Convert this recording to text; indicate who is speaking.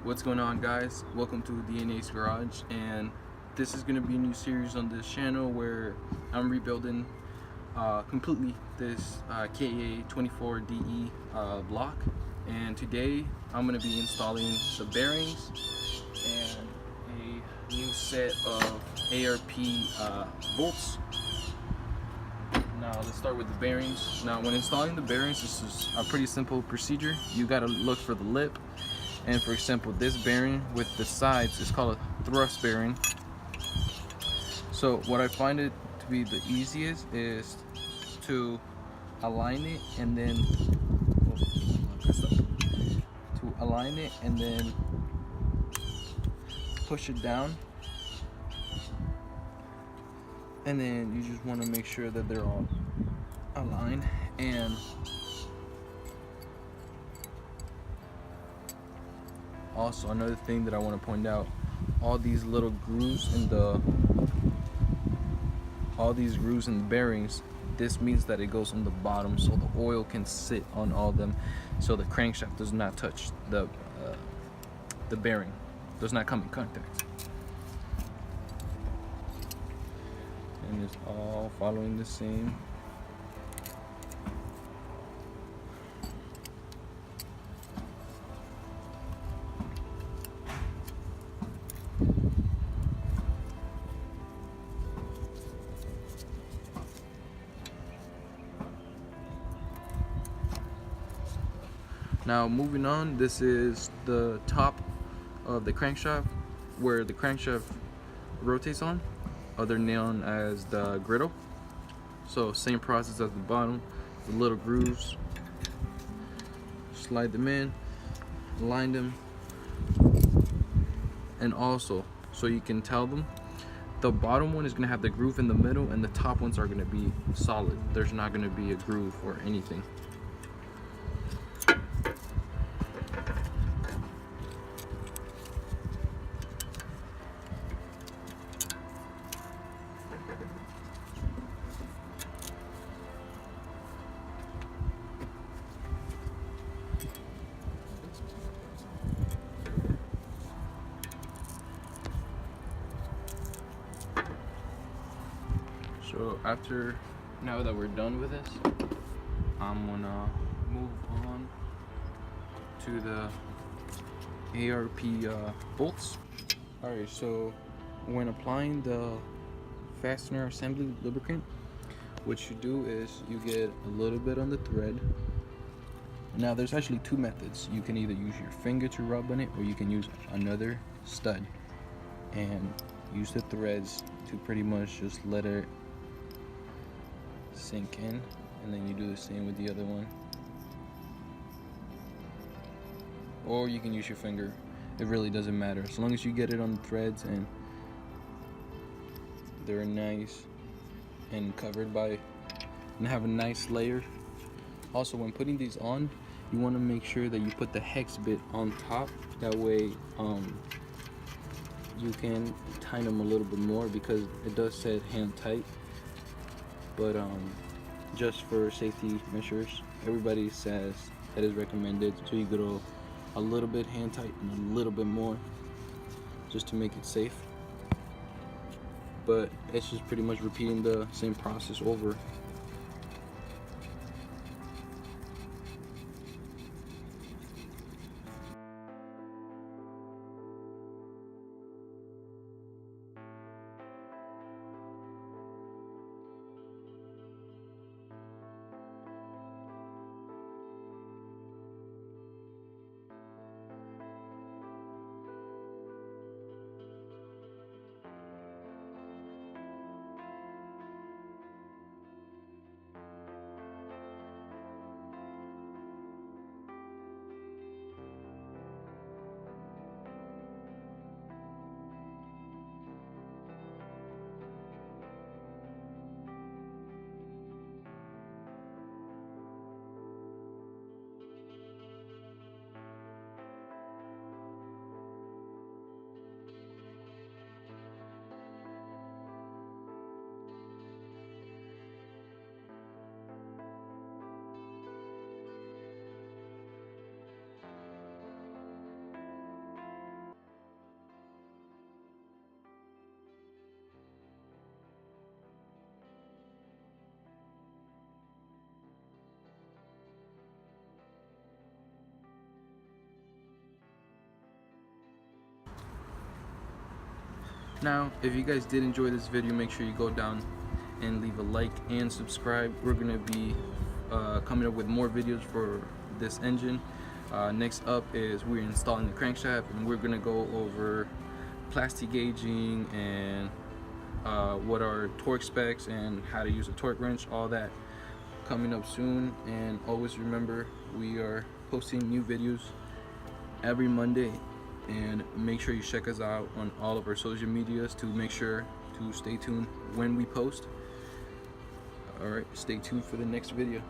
Speaker 1: What's going on, guys? Welcome to DNA's Garage, and this is going to be a new series on this channel where I'm rebuilding completely this KA24DE block. And today I'm going to be installing the bearings and a new set of ARP bolts. Now let's start with the bearings. Now when installing the bearings, this is a pretty simple procedure. You got to look for the lip. And for example, this bearing with the sides is called a thrust bearing. So what I find it to be the easiest is to align it and then push it down, and then you just want to make sure that they're all aligned. And also, another thing that I want to point out, all these grooves in the bearings, this means that it goes on the bottom so the oil can sit on all of them, so the crankshaft does not touch the bearing, does not come in contact. And it's all following the same. Now moving on, this is the top of the crankshaft where the crankshaft rotates on, other known as the griddle. So same process at the bottom, the little grooves, slide them in, line them, and also so you can tell them, the bottom one is going to have the groove in the middle and the top ones are going to be solid. There's not going to be a groove or anything. So now that we're done with this, I'm gonna move on to the ARP bolts. Alright, so when applying the fastener assembly lubricant, what you do is you get a little bit on the thread. Now there's actually two methods. You can either use your finger to rub on it, or you can use another stud and use the threads to pretty much just let it sink in, and then you do the same with the other one. Or you can use your finger. It really doesn't matter, as long as you get it on the threads and they're nice and covered by and have a nice layer. Also, when putting these on, you want to make sure that you put the hex bit on top. That way you can tighten them a little bit more, because it does say hand tight. But just for safety measures, everybody says that is recommended, so you go a little bit hand tight and a little bit more, just to make it safe. But it's just pretty much repeating the same process over. Now, if you guys did enjoy this video, make sure you go down and leave a like and subscribe. We're gonna be coming up with more videos for this engine. Next up is we're installing the crankshaft, and we're gonna go over plastic gauging and what are torque specs and how to use a torque wrench. All that coming up soon. And always remember, we are posting new videos every Monday, and make sure you check us out on all of our social medias to make sure to stay tuned when we post. Alright, stay tuned for the next video.